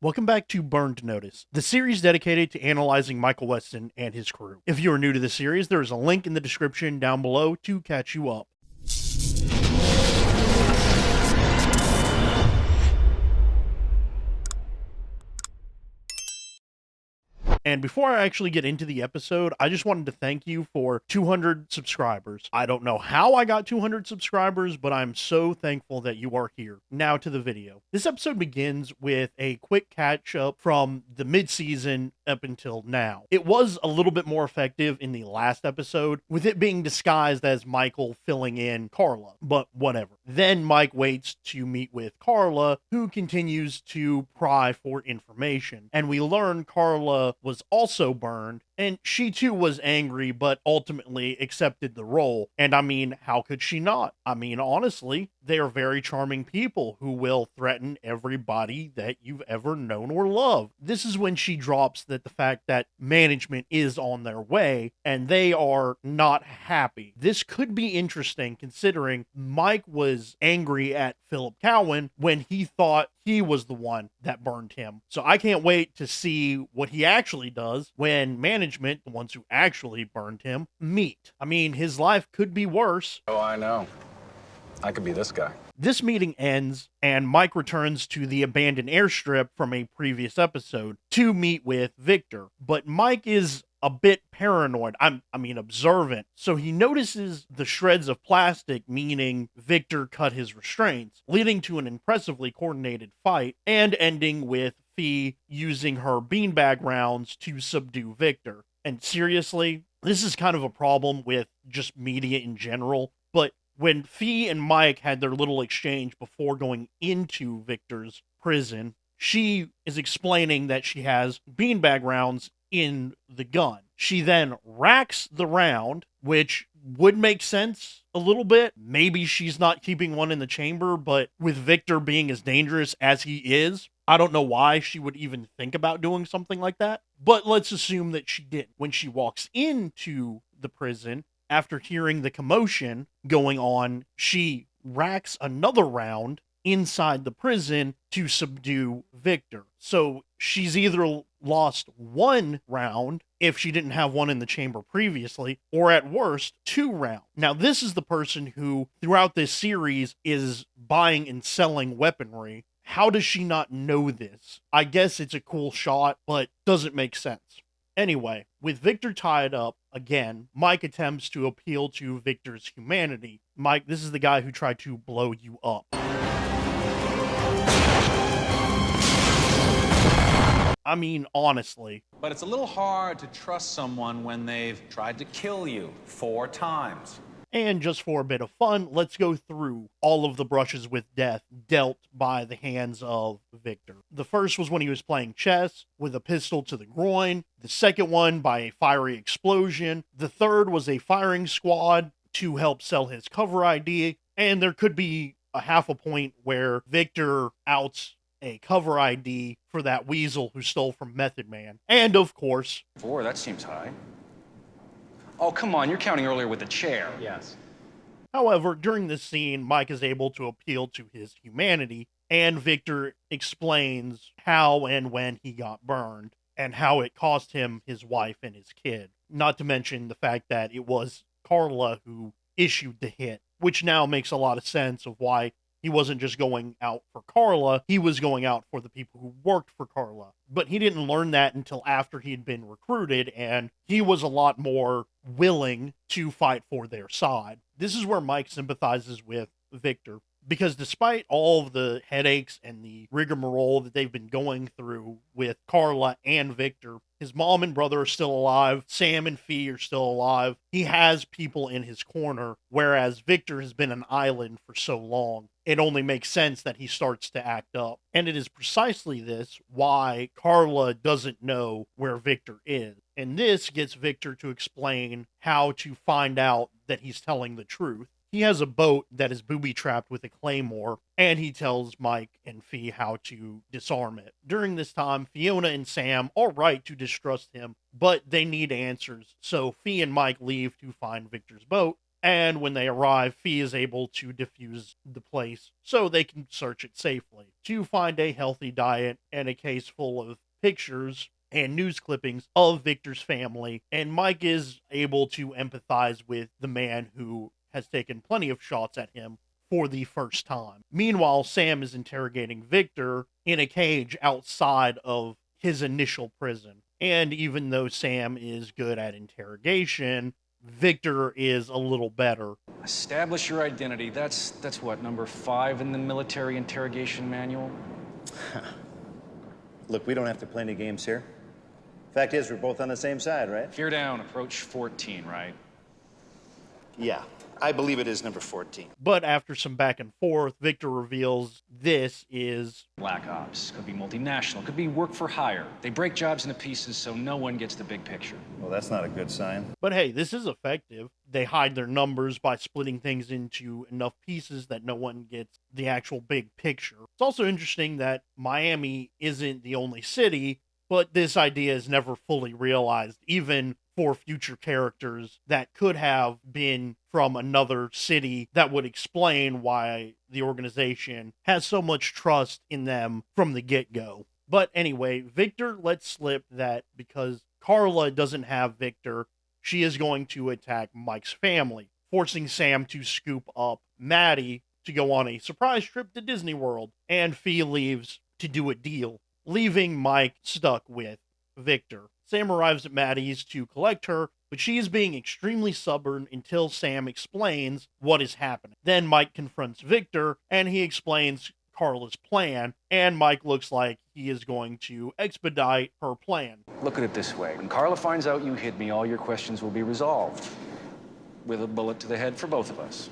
Welcome back to Burned Notice, the series dedicated to analyzing Michael Weston and his crew. If you are new to the series, there is a link in the description down below to catch you up. And before I actually get into the episode, I just wanted to thank you for 200 subscribers. I don't know how I got 200 subscribers, but I'm so thankful that you are here. Now to the video. This episode begins with a quick catch up from the mid-season up until now. It was a little bit more effective in the last episode, with it being disguised as Michael filling in Carla, but whatever. Then Mike waits to meet with Carla, who continues to pry for information, and we learn Carla was also burned, and she too was angry, but ultimately accepted the role. And I mean, how could she not? I mean, honestly, they are very charming people who will threaten everybody that you've ever known or loved. This is when she drops that the fact that management is on their way and they are not happy. This could be interesting considering Mike was angry at Philip Cowan when he thought he was the one that burned him. So I can't wait to see what he actually does when management, the ones who actually burned him, meet. I mean, his life could be worse. Oh, I know. I could be this guy. This meeting ends, and Mike returns to the abandoned airstrip from a previous episode to meet with Victor. But Mike is a bit paranoid. I mean, observant. So he notices the shreds of plastic, meaning Victor cut his restraints, leading to an impressively coordinated fight and ending with Fee using her beanbag rounds to subdue Victor. And seriously, this is kind of a problem with just media in general, but when Fee and Mike had their little exchange before going into Victor's prison, she is explaining that she has beanbag rounds in the gun. She then racks the round, which would make sense a little bit. Maybe she's not keeping one in the chamber, but with Victor being as dangerous as he is, I don't know why she would even think about doing something like that. But let's assume that she did. When she walks into the prison, after hearing the commotion going on, she racks another round inside the prison to subdue Victor. So she's either lost one round if she didn't have one in the chamber previously, or at worst, 2 rounds. Now, this is the person who, throughout this series, is buying and selling weaponry. How does she not know this? I guess it's a cool shot, but doesn't make sense. Anyway, with Victor tied up, again, Mike attempts to appeal to Victor's humanity. Mike, this is the guy who tried to blow you up. I mean, honestly. But it's a little hard to trust someone when they've tried to kill you 4 times. And just for a bit of fun, let's go through all of the brushes with death dealt by the hands of Victor. The first was when he was playing chess with a pistol to the groin. The second one by a fiery explosion. The third was a firing squad to help sell his cover ID. And there could be a half a point where Victor outs a cover ID for that weasel who stole from Method Man. And of course... 4, that seems high. Oh, come on, you're counting earlier with the chair. Yes. However, during this scene, Mike is able to appeal to his humanity, and Victor explains how and when he got burned, and how it cost him his wife and his kid. Not to mention the fact that it was Carla who issued the hit, which now makes a lot of sense of why he wasn't just going out for Carla, he was going out for the people who worked for Carla. But he didn't learn that until after he'd been recruited, and he was a lot more willing to fight for their side. This is where Mike sympathizes with Victor, because despite all of the headaches and the rigmarole that they've been going through with Carla and Victor, his mom and brother are still alive, Sam and Fee are still alive. He has people in his corner, whereas Victor has been an island for so long. It only makes sense that he starts to act up. And it is precisely this why Carla doesn't know where Victor is. And this gets Victor to explain how to find out that he's telling the truth. He has a boat that is booby-trapped with a claymore, and he tells Mike and Fee how to disarm it. During this time, Fiona and Sam are right to distrust him, but they need answers, so Fee and Mike leave to find Victor's boat, And when they arrive, Fee is able to defuse the place so they can search it safely to find a healthy diet and a case full of pictures and news clippings of Victor's family. And Mike is able to empathize with the man who has taken plenty of shots at him for the first time. Meanwhile, Sam is interrogating Victor in a cage outside of his initial prison. And even though Sam is good at interrogation, Victor is a little better. Establish your identity. That's what, number 5 in the military interrogation manual? Look, we don't have to play any games here. Fact is, we're both on the same side, right? Fear down, approach 14, right? Yeah, I believe it is number 14. But after some back and forth, Victor reveals this is Black Ops. Could be multinational, could be work for hire. They break jobs into pieces so no one gets the big picture. Well, that's not a good sign. But hey, this is effective. They hide their numbers by splitting things into enough pieces that no one gets the actual big picture. It's also interesting that Miami isn't the only city, but this idea is never fully realized, even for future characters that could have been from another city that would explain why the organization has so much trust in them from the get-go. But anyway, Victor lets slip that because Carla doesn't have Victor, she is going to attack Mike's family, forcing Sam to scoop up Maddie to go on a surprise trip to Disney World, and Fee leaves to do a deal, leaving Mike stuck with Victor. Sam arrives at Maddie's to collect her, but she is being extremely stubborn until Sam explains what is happening. Then Mike confronts Victor, and he explains Carla's plan, and Mike looks like he is going to expedite her plan. Look at it this way. When Carla finds out you hid me, all your questions will be resolved. With a bullet to the head for both of us.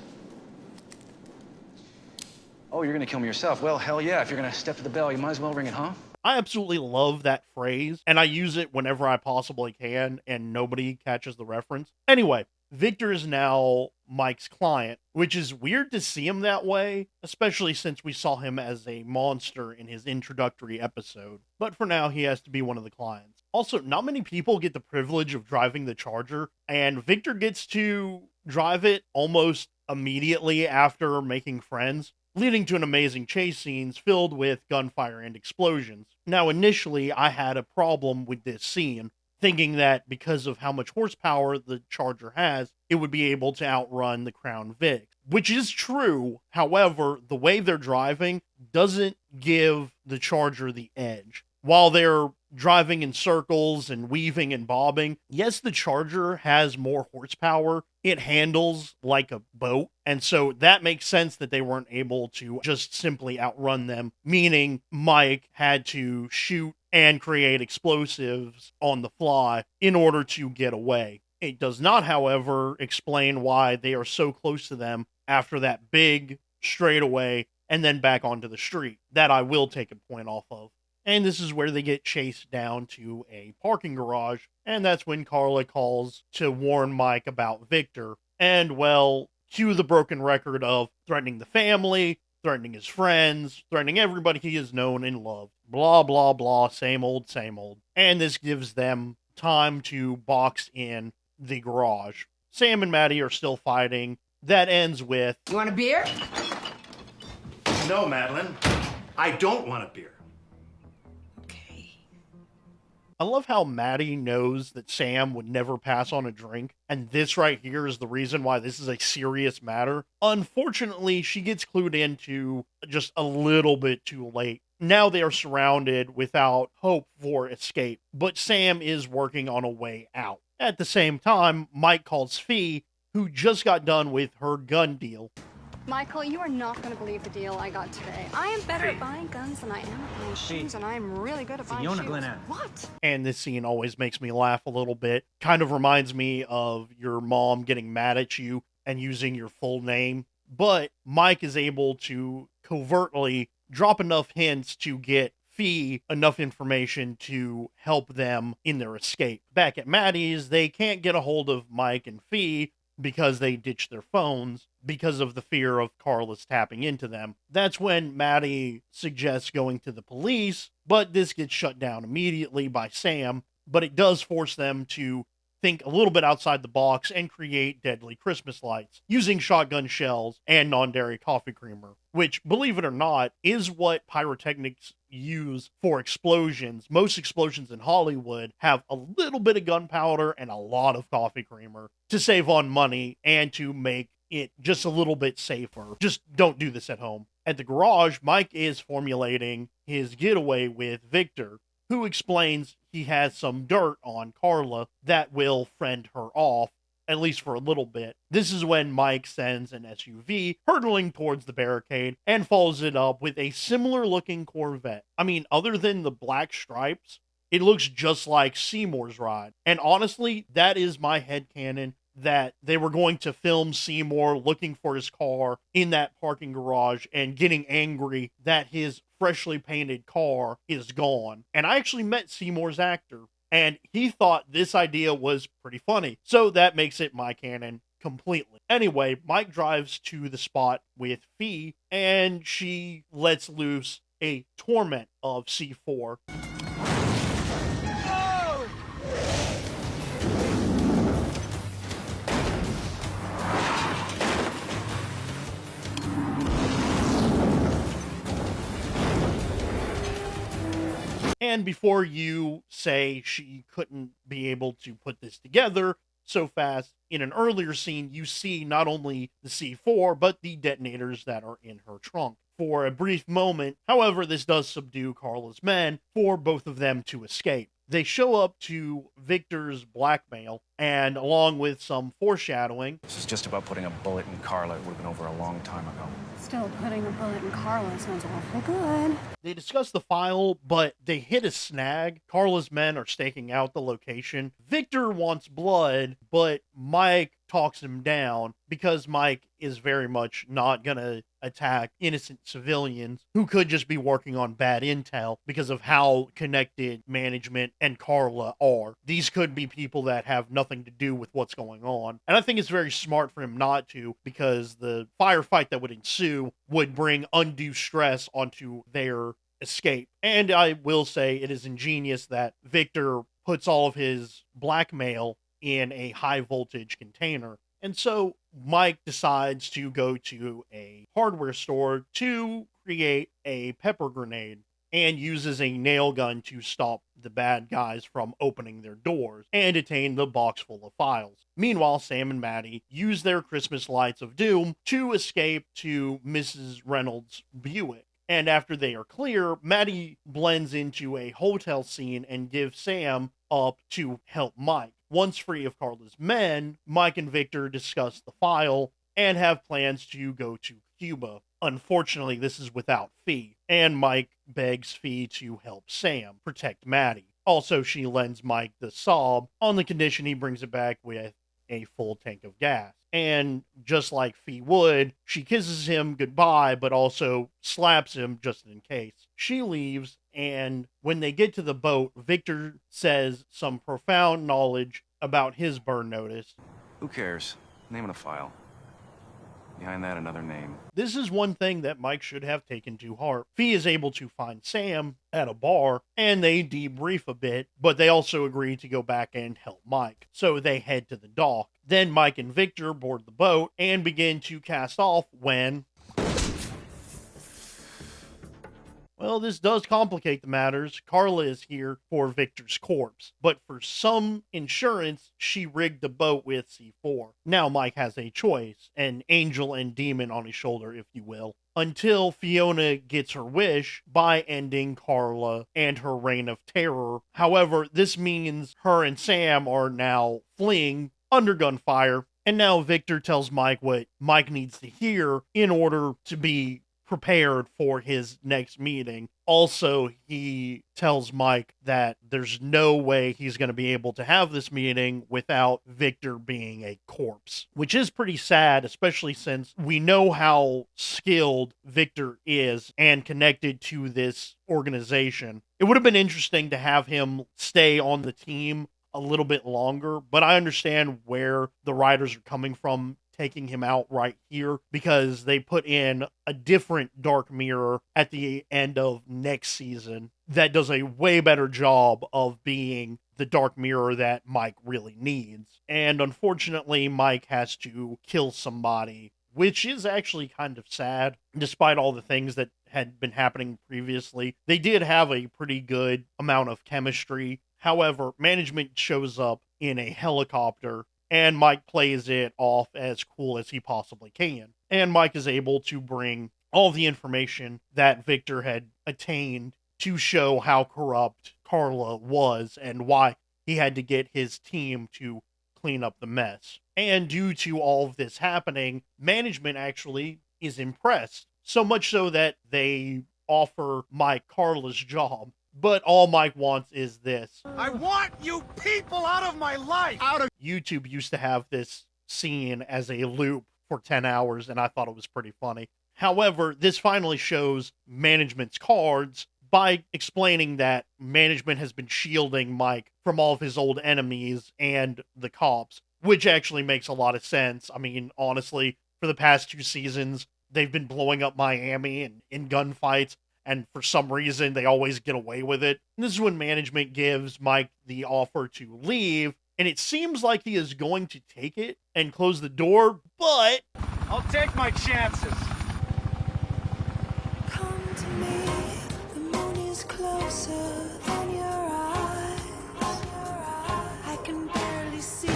Oh, you're gonna kill me yourself? Well, hell yeah. If you're gonna step to the bell, you might as well ring it, huh? I absolutely love that phrase, and I use it whenever I possibly can, and nobody catches the reference. Anyway, Victor is now Mike's client, which is weird to see him that way, especially since we saw him as a monster in his introductory episode. But for now, he has to be one of the clients. Also, not many people get the privilege of driving the Charger, and Victor gets to drive it almost immediately after making friends, leading to an amazing chase scenes filled with gunfire and explosions. Now, initially, I had a problem with this scene, thinking that because of how much horsepower the Charger has, it would be able to outrun the Crown Vic, which is true. However, the way they're driving doesn't give the Charger the edge. While they're driving in circles and weaving and bobbing, yes, the Charger has more horsepower. It handles like a boat, and so that makes sense that they weren't able to just simply outrun them, meaning Mike had to shoot and create explosives on the fly in order to get away. It does not, however, explain why they are so close to them after that big straightaway and then back onto the street. That I will take a point off of. And this is where they get chased down to a parking garage, and that's when Carla calls to warn Mike about Victor. And, well, cue the broken record of threatening the family, threatening his friends, threatening everybody he has known and loved. Blah, blah, blah, same old, same old. And this gives them time to box in the garage. Sam and Maddie are still fighting. That ends with, You want a beer? No, Madeline. I don't want a beer. Okay. I love how Maddie knows that Sam would never pass on a drink, and this right here is the reason why this is a serious matter. Unfortunately, she gets clued into just a little bit too late. Now they are surrounded without hope for escape, but Sam is working on a way out. At the same time, Mike calls Fee, who just got done with her gun deal. Michael, you are not going to believe the deal I got today. I am better at buying guns than I am at buying shoes, and I'm really good at buying shoes. What? And this scene always makes me laugh a little bit. Kind of reminds me of your mom getting mad at you and using your full name. But Mike is able to covertly drop enough hints to get Fee enough information to help them in their escape. Back at Maddie's, they can't get a hold of Mike and Fee because they ditched their phones because of the fear of Carla's tapping into them. That's when Maddie suggests going to the police, but this gets shut down immediately by Sam, but it does force them to think a little bit outside the box and create deadly Christmas lights using shotgun shells and non-dairy coffee creamer, which, believe it or not, is what pyrotechnics use for explosions. Most explosions in Hollywood have a little bit of gunpowder and a lot of coffee creamer to save on money and to make it just a little bit safer. Just don't do this at home. At the garage, Mike is formulating his getaway with Victor, who explains he has some dirt on Carla that will friend her off, at least for a little bit. This is when Mike sends an SUV hurtling towards the barricade and follows it up with a similar looking Corvette. I mean, other than the black stripes, it looks just like Seymour's ride. And honestly, that is my headcanon, that they were going to film Seymour looking for his car in that parking garage and getting angry that his freshly painted car is gone. And I actually met Seymour's actor, and he thought this idea was pretty funny. So that makes it my canon completely. Anyway, Mike drives to the spot with Fee, and she lets loose a torment of C4. And before you say she couldn't be able to put this together so fast, in an earlier scene, you see not only the C4, but the detonators that are in her trunk. For a brief moment, however, this does subdue Carla's men for both of them to escape. They show up to Victor's blackmail, and along with some foreshadowing, This is just about putting a bullet in Carla. It would have been over a long time ago. Still, putting a bullet in Carla sounds awful good. they discuss the file, but they hit a snag. Carla's men are staking out the location. Victor wants blood, but Mike talks him down because Mike is very much not gonna attack innocent civilians who could just be working on bad intel because of how connected management and Carla are. These could be people that have nothing to do with what's going on. And I think it's very smart for him not to, because the firefight that would ensue would bring undue stress onto their escape. And I will say it is ingenious that Victor puts all of his blackmail in a high voltage container. And so Mike decides to go to a hardware store to create a pepper grenade and uses a nail gun to stop the bad guys from opening their doors and detain the box full of files. Meanwhile, Sam and Maddie use their Christmas lights of doom to escape to Mrs. Reynolds' Buick. And after they are clear, Maddie blends into a hotel scene and gives Sam up to help Mike. Once free of Carla's men, Mike and Victor discuss the file and have plans to go to Cuba. Unfortunately, this is without Fee, and Mike begs Fee to help Sam protect Maddie. Also, she lends Mike the Saab on the condition he brings it back with a full tank of gas. And just like Fee would, she kisses him goodbye, but also slaps him just in case. She leaves, and when they get to the boat, Victor says some profound knowledge about his burn notice. Who cares? Name in a file. Behind that, another name. This is one thing that Mike should have taken to heart. Fee is able to find Sam at a bar, and they debrief a bit, but they also agree to go back and help Mike. So they head to the dock. Then Mike and Victor board the boat and begin to cast off when... Well, this does complicate the matters. Carla is here for Victor's corpse, but for some insurance, she rigged the boat with C4. Now Mike has a choice, an angel and demon on his shoulder, if you will, until Fiona gets her wish by ending Carla and her reign of terror. However, this means her and Sam are now fleeing under gunfire, and now Victor tells Mike what Mike needs to hear in order to be prepared for his next meeting. Also, he tells Mike that there's no way he's going to be able to have this meeting without Victor being a corpse, which is pretty sad, especially since we know how skilled Victor is and connected to this organization. It would have been interesting to have him stay on the team a little bit longer, but I understand where the writers are coming from taking him out right here, because they put in a different Dark Mirror at the end of next season that does a way better job of being the dark mirror that Mike really needs. And unfortunately, Mike has to kill somebody, which is actually kind of sad, despite all the things that had been happening previously. They did have a pretty good amount of chemistry. However, management shows up in a helicopter, and Mike plays it off as cool as he possibly can. And Mike is able to bring all the information that Victor had attained to show how corrupt Carla was and why he had to get his team to clean up the mess. And due to all of this happening, management actually is impressed. So much so that they offer Mike Carla's job. But all Mike wants is this. I want you people out of my life! Out of YouTube used to have this scene as a loop for 10 hours, and I thought it was pretty funny. However, this finally shows management's cards by explaining that management has been shielding Mike from all of his old enemies and the cops, which actually makes a lot of sense. I mean, honestly, for the past 2 seasons, they've been blowing up Miami and in gunfights, and for some reason, they always get away with it. And this is when management gives Mike the offer to leave, and it seems like he is going to take it and close the door, but I'll take my chances. Come to me, the moon is closer than your eyes. I can barely see.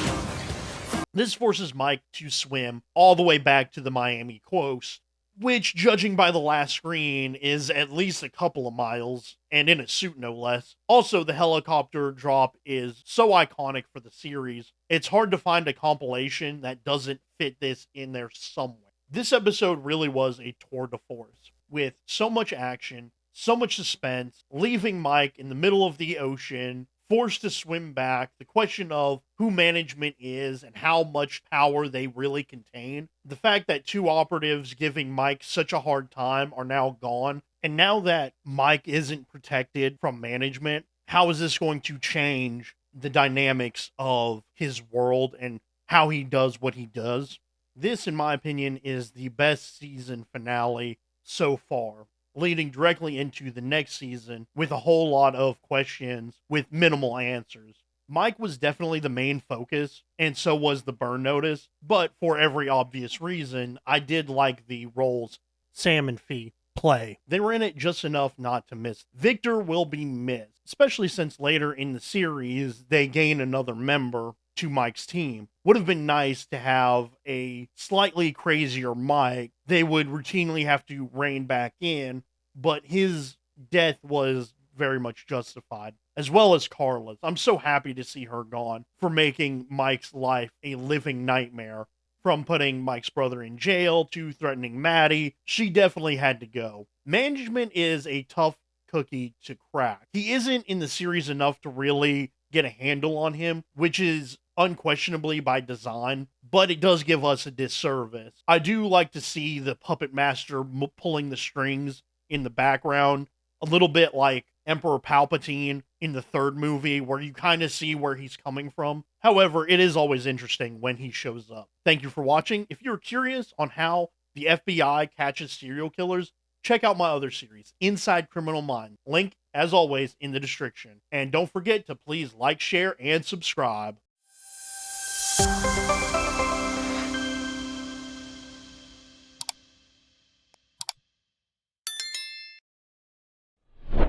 this forces Mike to swim all the way back to the Miami coast, which, judging by the last screen, is at least a couple of miles, and in a suit no less. Also, the helicopter drop is so iconic for the series, it's hard to find a compilation that doesn't fit this in there somewhere. This episode really was a tour de force, with so much action, so much suspense, leaving Mike in the middle of the ocean, forced to swim back, the question of who management is and how much power they really contain, the fact that 2 operatives giving Mike such a hard time are now gone, and now that Mike isn't protected from management, how is this going to change the dynamics of his world and how he does what he does? This, in my opinion, is the best season finale so far, leading directly into the next season with a whole lot of questions with minimal answers. Mike was definitely the main focus, and so was the burn notice, but for every obvious reason, I did like the roles Sam and Fee play. They were in it just enough not to miss. Victor will be missed, especially since later in the series, they gain another member to Mike's team. Would have been nice to have a slightly crazier Mike they would routinely have to rein back in, but his death was very much justified, as well as Carla's. I'm so happy to see her gone for making Mike's life a living nightmare. From putting Mike's brother in jail to threatening Maddie, she definitely had to go. Management is a tough cookie to crack. He isn't in the series enough to really get a handle on him, which is unquestionably by design, but it does give us a disservice. I do like to see the puppet master pulling the strings in the background, a little bit like Emperor Palpatine in the 3rd movie, where you kind of see where he's coming from. However, it is always interesting when he shows up. Thank you for watching. If you're curious on how the FBI catches serial killers, check out my other series, Inside Criminal Minds. Link, as always, in the description. And don't forget to please like, share, and subscribe.